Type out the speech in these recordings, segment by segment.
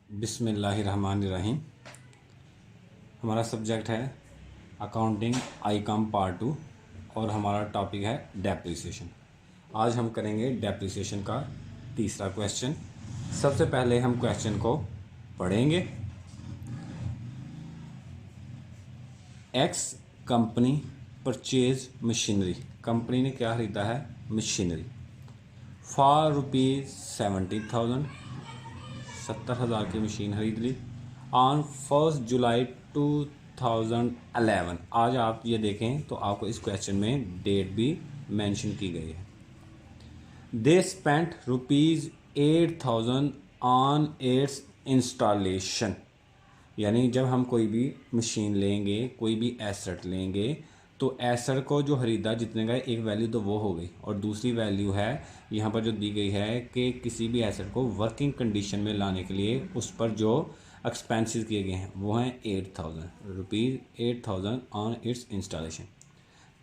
बिस्मिल्लाहिर्रहमानिर्रहीम। हमारा सब्जेक्ट है अकाउंटिंग आईकॉम पार्ट 2 और हमारा टॉपिक है डेप्रिसिएशन। आज हम करेंगे डेप्रिसिएशन का तीसरा क्वेश्चन। सबसे पहले हम क्वेश्चन को पढ़ेंगे। X company purchase machinery, company ने क्या खरीदा है? मशीनरी फॉर ₹70,000, 70,000 की मशीन खरीद ली। ऑन 1 जुलाई 2011, आज आप ये देखें तो आपको इस क्वेश्चन में डेट भी मेंशन की गई है। They spent ₹8,000 on its installation, यानी जब हम कोई भी मशीन लेंगे, कोई भी एसेट लेंगे, तो एसेट को जो खरीदा जितने का एक वैल्यू तो वो हो गई, और दूसरी वैल्यू है यहाँ पर जो दी गई है कि किसी भी एसेट को वर्किंग कंडीशन में लाने के लिए उस पर जो एक्सपेंसेस किए गए हैं वो हैं ₹8,000 on its installation.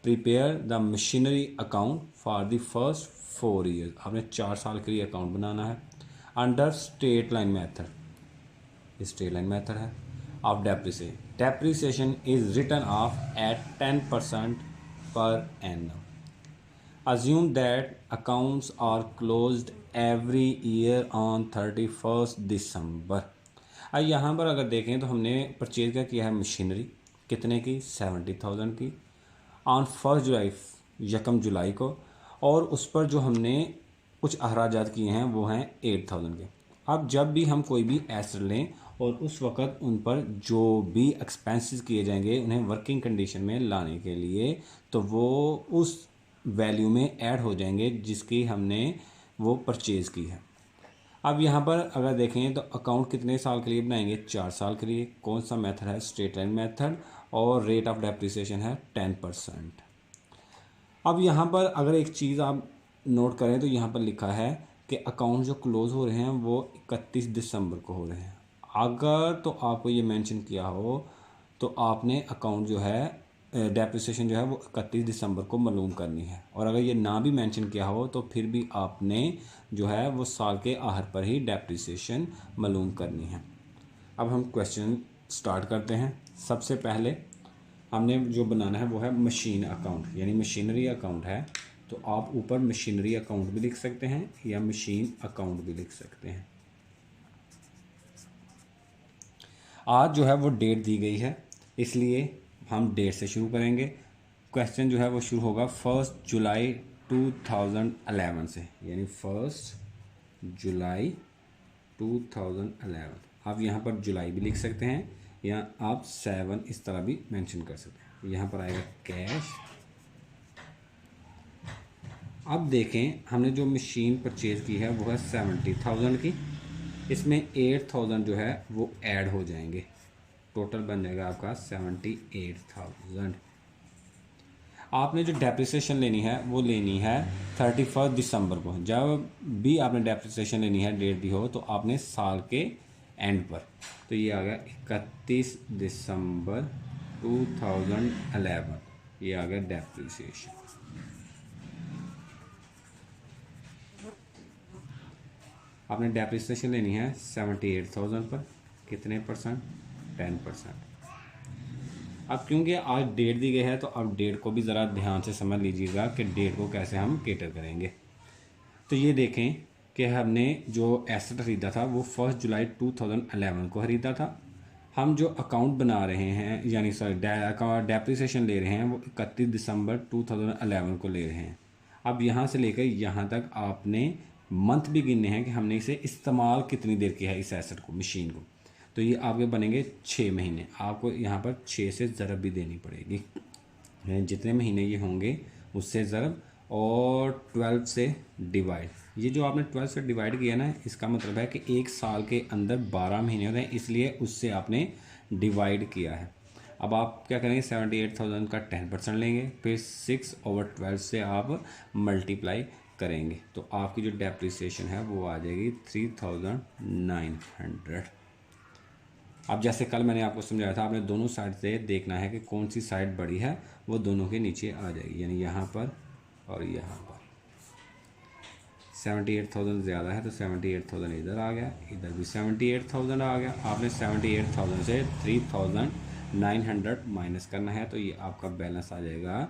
Prepare the machinery account for the first 4 years, आपने 4 साल के लिए अकाउंट बनाना है under straight line method. Straight line method है of depreciation. Depreciation is written off at 10% per annum. Assume that accounts are closed every year on 31st December। अब यहाँ पर अगर देखें तो हमने परचेज क्या किया है? मशीनरी कितने की? 70,000 की ऑन 1 जुलाई, 1 जुलाई को, और उस पर जो हमने कुछ अखराजात किए हैं वो हैं 8,000 के। अब जब भी हम कोई भी एसेट लें और उस वक़्त उन पर जो भी एक्सपेंसेस किए जाएंगे उन्हें वर्किंग कंडीशन में लाने के लिए, तो वो उस वैल्यू में ऐड हो जाएंगे जिसकी हमने वो परचेज़ की है। अब यहाँ पर अगर देखें तो अकाउंट कितने साल के लिए बनाएंगे? 4 साल के लिए। कौन सा मेथड है? स्ट्रेट लाइन मेथड, और रेट ऑफ डेप्रिसिएशन है 10%। अब यहाँ पर अगर एक चीज़ आप नोट करें तो यहाँ पर लिखा है कि अकाउंट जो क्लोज़ हो रहे हैं वो 31 दिसंबर को हो रहे हैं। अगर तो आपको ये मेंशन किया हो तो आपने अकाउंट जो है डेप्रिसिएशन जो है वो 31 दिसंबर को मालूम करनी है, और अगर ये ना भी मेंशन किया हो तो फिर भी आपने जो है वो साल के आखिर पर ही डेप्रिसिएशन मालूम करनी है। अब हम क्वेश्चन स्टार्ट करते हैं। सबसे पहले हमने जो बनाना है वो है मशीन अकाउंट, यानी मशीनरी अकाउंट है, तो आप ऊपर मशीनरी अकाउंट भी लिख सकते हैं या मशीन अकाउंट भी लिख सकते हैं। आज जो है वो डेट दी गई है, इसलिए हम डेट से शुरू करेंगे। क्वेश्चन जो है वो शुरू होगा 1 जुलाई 2011 से, यानी 1 जुलाई 2011। आप यहाँ पर जुलाई भी लिख सकते हैं या आप 7 इस तरह भी मेंशन कर सकते हैं। यहाँ पर आएगा कैश। अब देखें हमने जो मशीन परचेज की है वो है 70,000 की, इसमें 8,000 जो है वो ऐड हो जाएंगे, टोटल बन जाएगा आपका 78,000। आपने जो डेप्रिसिएशन लेनी है वो लेनी है 31 दिसंबर को। जब भी आपने डेप्रिसिएशन लेनी है, डेट दी हो, तो आपने साल के एंड पर, तो ये आ गया 31 दिसंबर 2011, ये आ गया डेप्रिसिएशन। आपने डेप्रिसिएशन लेनी है 78,000 पर, कितने परसेंट? 10%। अब क्योंकि आज डेट दी गई है तो अब डेट को भी ज़रा ध्यान से समझ लीजिएगा कि डेट को कैसे हम कैटर करेंगे। तो ये देखें कि हमने जो एसेट ख़रीदा था वो 1 जुलाई 2011 को ख़रीदा था। हम जो अकाउंट बना रहे हैं, यानी सॉरी डेप्रिसिएशन ले रहे हैं, वो 31 दिसंबर 2011 को ले रहे हैं। अब यहाँ से लेकर यहाँ तक आपने मंथ भी गिनने हैं कि हमने इसे इस्तेमाल कितनी देर किया है, इस एसेट को, मशीन को। तो ये आपके बनेंगे 6 महीने। आपको यहाँ पर 6 से ज़रब भी देनी पड़ेगी, जितने महीने ये होंगे उससे ज़रब, और 12 से डिवाइड। ये जो आपने 12 से डिवाइड किया ना, इसका मतलब है कि एक साल के अंदर 12 महीने होते हैं, इसलिए उससे आपने डिवाइड किया है। अब आप क्या करेंगे? 78,000 का 10% लेंगे, फिर 6/12 से आप मल्टीप्लाई करेंगे, तो आपकी जो डेप्रिसिएशन है वो आ जाएगी 3,900। अब जैसे कल मैंने आपको समझाया था, आपने दोनों साइड से देखना है कि कौन सी साइड बड़ी है, वो दोनों के नीचे आ जाएगी, यानी यहाँ पर और यहाँ पर। 78,000 ज़्यादा है तो 78,000 इधर आ गया, इधर भी 78,000 आ गया। आपने 78,000 से 3,900 माइनस करना है तो ये आपका बैलेंस आ जाएगा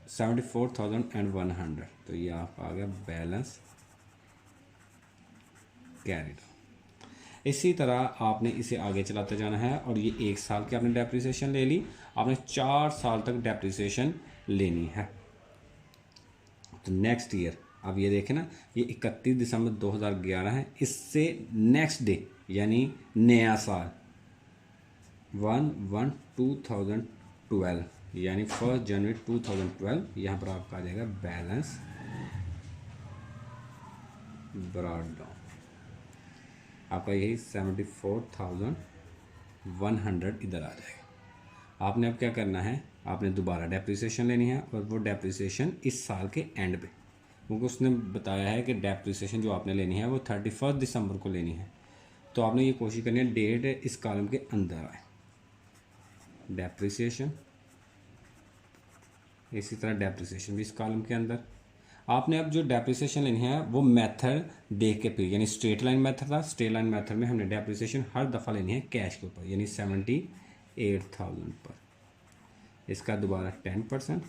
74,100। तो ये आपका आ गया बैलेंस कैरिड। इसी तरह आपने इसे आगे चलाते जाना है और ये 1 साल की आपने डेप्रिसिएशन ले ली, आपने 4 साल तक डेप्रिसिएशन लेनी है। तो नेक्स्ट ईयर अब ये देखें ना, ये 31 दिसंबर 2011 है, इससे नेक्स्ट डे यानी नया साल 1/1/2012 यानी 1 जनवरी 2012, यहाँ पर आपका आ जाएगा बैलेंस ब्रॉड डाउन। आपका यही 74,100 इधर आ जाएगा। आपने अब क्या करना है, आपने दोबारा डेप्रिसिएशन लेनी है और वो डेप्रिसिएशन इस साल के एंड पे, क्योंकि उसने बताया है कि डेप्रिसिएशन जो आपने लेनी है वो 31 दिसंबर को लेनी है। तो आपने ये कोशिश करनी है डेट इस कॉलम के अंदर आए, डेप्रिसिएशन, इसी तरह डेप्रिसिएशन भी इस कॉलम के अंदर। आपने अब जो डेप्रिसिएशन लेनी है वो मेथड देख के फिर, यानी स्ट्रेट लाइन मेथड था, स्ट्रेट लाइन मेथड में हमने डेप्रिसिएशन हर दफ़ा लेनी है कैश के ऊपर, यानी 78,000 पर, इसका दोबारा 10%।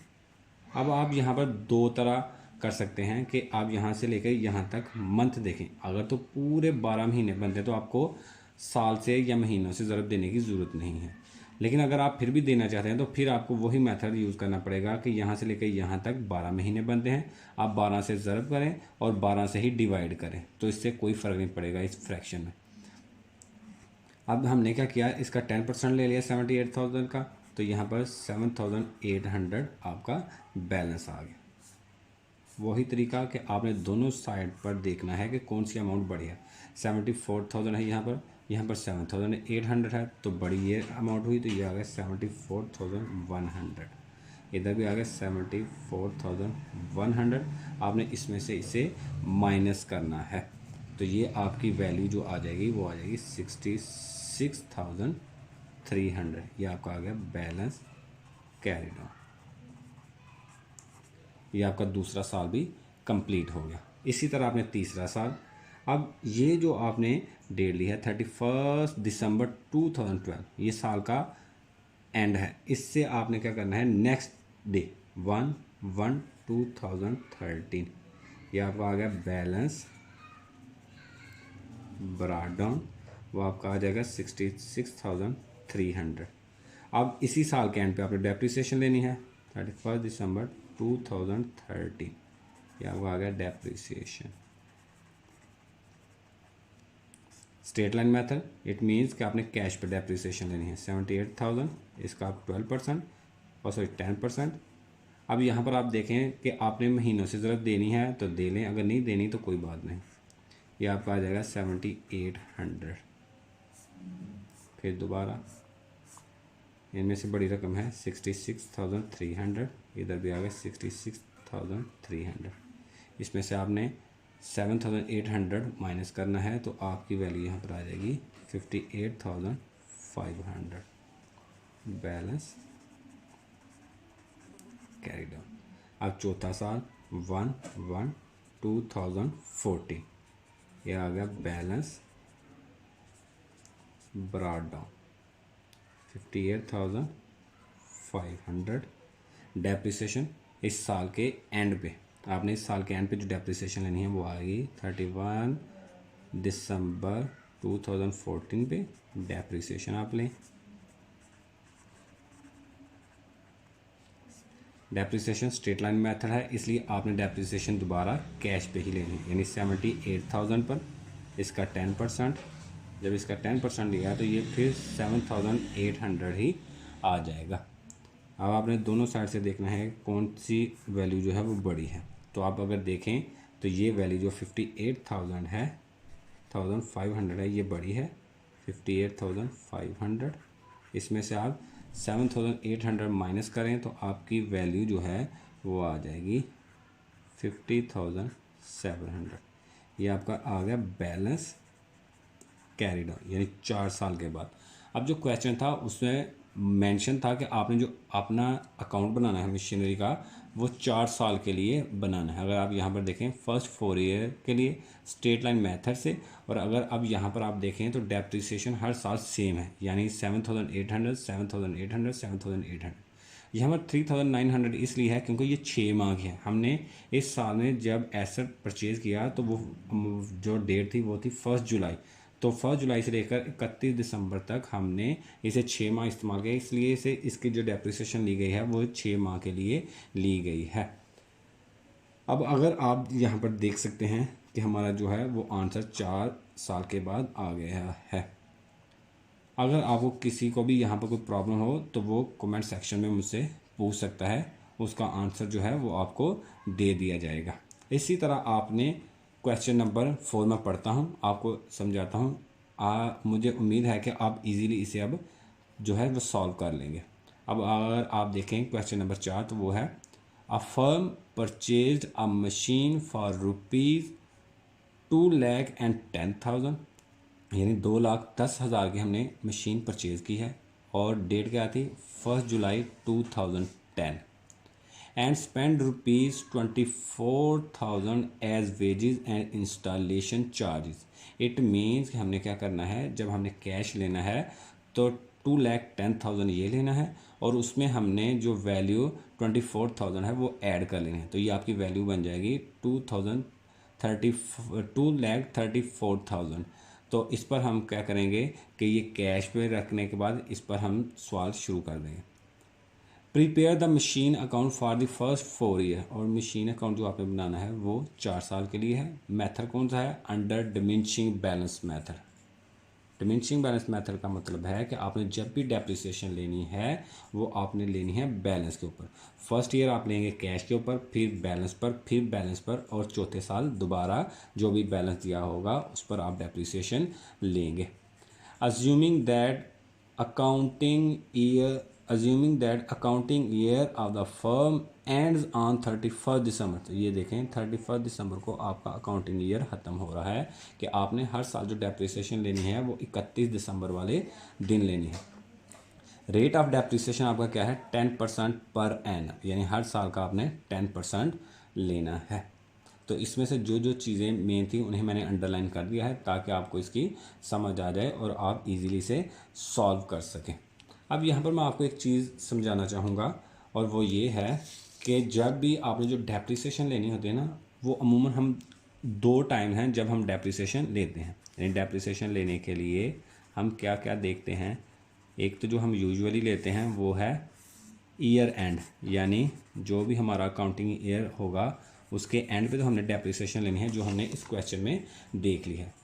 अब आप यहाँ पर दो तरह कर सकते हैं कि आप यहाँ से लेकर यहाँ तक मंथ देखें। अगर तो पूरे 12 महीने बनते हैं तो आपको साल से या महीनों से ज़रूरत देने की ज़रूरत नहीं है, लेकिन अगर आप फिर भी देना चाहते हैं तो फिर आपको वही मेथड यूज़ करना पड़ेगा कि यहाँ से लेकर यहाँ तक 12 महीने बनते हैं, आप 12 से ज़रब करें और 12 से ही डिवाइड करें, तो इससे कोई फ़र्क नहीं पड़ेगा इस फ्रैक्शन में। अब हमने क्या किया, इसका 10% ले लिया 78,000 का, तो यहाँ पर 7,800 आपका बैलेंस आ गया। वही तरीका कि आपने दोनों साइड पर देखना है कि कौन सी अमाउंट बड़ी है। 74,000 है यहाँ पर 7,800 है, तो बड़ी ये अमाउंट हुई, तो ये आ गया 74,100। इधर भी आ गया 74,100। आपने इसमें से इसे माइनस करना है, तो ये आपकी वैल्यू जो आ जाएगी वो आ जाएगी 66,300। ये आपका आ गया बैलेंस कैरिड ऑन। ये आपका दूसरा साल भी कंप्लीट हो गया। इसी तरह आपने तीसरा साल, अब ये जो आपने डेट ली है 31 दिसंबर 2012, ये साल का एंड है, इससे आपने क्या करना है नेक्स्ट डे 1/1/2013, ये आपका आ गया बैलेंस ब्रॉड डाउन, वो आपका आ जाएगा 66,300। अब इसी साल के एंड पे आपने डेप्रिसिएशन लेनी है 31 दिसंबर 2013, ये आपका आ गया depreciation. Straight line method, it means कि आपने कैश पे डेप्रिसिएशन लेनी है 78,000, इसका आप 12% और सॉरी 10%। अब यहाँ पर आप देखें कि आपने महीनों से ज़रूरत देनी है तो दे लें, अगर नहीं देनी तो कोई बात नहीं, ये आपका आ जाएगा 7800। फिर दोबारा इनमें से बड़ी रकम है 66,300, इधर भी आ गया 66,300। इसमें से आपने 7,800 माइनस करना है तो आपकी वैल्यू यहाँ पर आ जाएगी 58,500 बैलेंस कैरी डाउन। अब चौथा साल 1/1/2014, ये आ गया बैलेंस ब्रॉड डाउन 58,500। डेप्रिसिएशन इस साल के एंड पे, आपने इस साल के एंड पे जो डेप्रिसिएशन लेनी है वो आएगी 31 दिसंबर 2014 पे डेप्रिसिएशन आप लें। डेप्रिसिएशन स्ट्रेट लाइन मेथड है, इसलिए आपने डेप्रिसिएशन दोबारा कैश पे ही लेनी है, यानी 78,000 पर इसका 10%। जब इसका 10% लिया तो ये फिर 7,800 ही आ जाएगा। अब आपने दोनों साइड से देखना है कौन सी वैल्यू जो है वो बड़ी है। तो आप अगर देखें तो ये वैल्यू जो 58,000 है 1,500 है, ये बड़ी है 58,500। इसमें से आप 7,800 माइनस करें तो आपकी वैल्यू जो है वो आ जाएगी 50,700। ये आपका आ गया बैलेंस कैरिड ऑन, यानी 4 साल के बाद। अब जो क्वेश्चन था उसमें मेंशन था कि आपने जो अपना अकाउंट बनाना है मशीनरी का वो 4 साल के लिए बनाना है। अगर आप यहाँ पर देखें फर्स्ट 4 ईयर के लिए स्ट्रेट लाइन मेथड से, और अगर अब यहाँ पर आप देखें तो डेप्रिसिएशन हर साल सेम है, यानी 7,800 7,800 7,800। यहाँ पर 3,900 इसलिए है क्योंकि ये 6 माह की है। हमने इस साल में जब एसेट परचेज़ किया तो वो जो डेट थी वो थी 1 जुलाई, तो 1 जुलाई से लेकर 31 दिसंबर तक हमने इसे 6 माह इस्तेमाल किया, इसलिए इसे इसकी जो डेप्रिसिएशन ली गई है वो 6 माह के लिए ली गई है। अब अगर आप यहाँ पर देख सकते हैं कि हमारा जो है वो आंसर 4 साल के बाद आ गया है। अगर आपको किसी को भी यहाँ पर कोई प्रॉब्लम हो तो वो कमेंट सेक्शन में मुझसे पूछ सकता है, उसका आंसर जो है वो आपको दे दिया जाएगा। इसी तरह आपने क्वेश्चन नंबर 4 में पढ़ता हूँ, आपको समझाता हूँ। मुझे उम्मीद है कि आप इजीली इसे अब जो है वो सॉल्व कर लेंगे। अब अगर आप देखें क्वेश्चन नंबर 4 तो वो है a firm purchased a machine for ₹2,10,000, यानी 2,10,000 की हमने मशीन परचेज़ की है और डेट क्या थी 1 जुलाई 2010, and spend ₹24,000 as wages and installation charges. It means कि हमने क्या करना है, जब हमने कैश लेना है तो 2,10,000 ये लेना है और उसमें हमने जो वैल्यू 24,000 है वो ऐड कर लेनी है, तो ये आपकी वैल्यू बन जाएगी 2,34,000। तो इस पर हम क्या करेंगे कि ये कैश पे रखने के बाद इस पर हम सवाल शुरू कर देंगे। Prepare the machine account for the first 4 year, और मशीन अकाउंट जो आपने बनाना है वो 4 साल के लिए है। मेथड कौन सा है, under diminishing balance method. Diminishing balance method का मतलब है कि आपने जब भी डेप्रिसिएशन लेनी है वो आपने लेनी है बैलेंस के ऊपर। फर्स्ट ईयर आप लेंगे कैश के ऊपर, फिर बैलेंस पर, फिर बैलेंस पर, और चौथे साल दोबारा जो भी बैलेंस दिया होगा उस पर आप डेप्रिसिएशन लेंगे। Assuming that accounting year of the firm ends on 31 दिसंबर, तो ये देखें 31 दिसंबर को आपका अकाउंटिंग ईयर ख़त्म हो रहा है कि आपने हर साल जो डेप्रिसिएशन लेनी है वो 31 दिसंबर वाले दिन लेनी है। रेट ऑफ डेप्रिसिएशन आपका क्या है 10% पर एनम, यानी हर साल का आपने 10% लेना है। तो इसमें से जो जो चीज़ें मेन थी उन्हें मैंने अंडरलाइन कर दिया है ताकि आपको इसकी समझ आ जाए और आप इजीली से सॉल्व कर सकें। अब यहाँ पर मैं आपको एक चीज़ समझाना चाहूँगा, और वो ये है कि जब भी आपने जो डेप्रिसिएशन लेनी होती है ना, वो अमूमन हम 2 टाइम हैं जब हम डेप्रिसिएशन लेते हैं। यानी डेप्रिसिएशन लेने के लिए हम क्या क्या देखते हैं, एक तो जो हम यूजुअली लेते हैं वो है ईयर एंड, यानी जो भी हमारा अकाउंटिंग ईयर होगा उसके एंड पे तो हमने डेप्रिसिएशन लेनी है, जो हमने इस क्वेश्चन में देख ली है।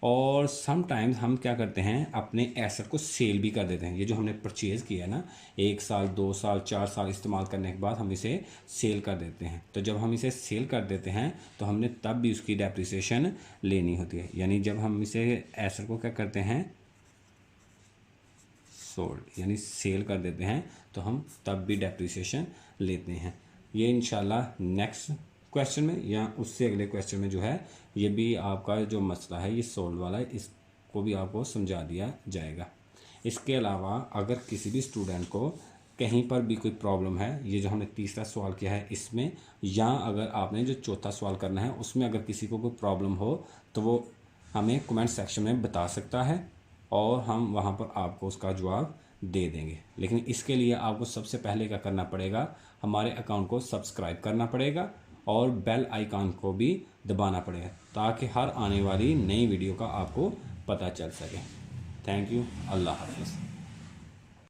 और समटाइम्स हम क्या करते हैं, अपने एसेट को सेल भी कर देते हैं। ये जो हमने परचेज़ किया है ना, 1 साल 2 साल 4 साल इस्तेमाल करने के बाद हम इसे सेल कर देते हैं। तो जब हम इसे सेल कर देते हैं तो हमने तब भी उसकी डेप्रिसिएशन लेनी होती है। यानी जब हम इसे एसेट को क्या करते हैं, सोल्ड यानी सेल कर देते हैं, तो हम तब भी डेप्रिसिएशन लेते हैं। ये इंशाल्लाह नेक्स्ट क्वेश्चन में या उससे अगले क्वेश्चन में जो है ये भी आपका जो मसला है ये सोल्ड वाला है, इसको भी आपको समझा दिया जाएगा। इसके अलावा अगर किसी भी स्टूडेंट को कहीं पर भी कोई प्रॉब्लम है, ये जो हमने तीसरा सवाल किया है इसमें, या अगर आपने जो चौथा सवाल करना है उसमें अगर किसी को कोई प्रॉब्लम हो तो वो हमें कमेंट सेक्शन में बता सकता है और हम वहाँ पर आपको उसका जवाब दे देंगे। लेकिन इसके लिए आपको सबसे पहले क्या करना पड़ेगा, हमारे अकाउंट को सब्सक्राइब करना पड़ेगा और बेल आइकन को भी दबाना पड़ेगा ताकि हर आने वाली नई वीडियो का आपको पता चल सके। थैंक यू, अल्लाह हाफ़िज़।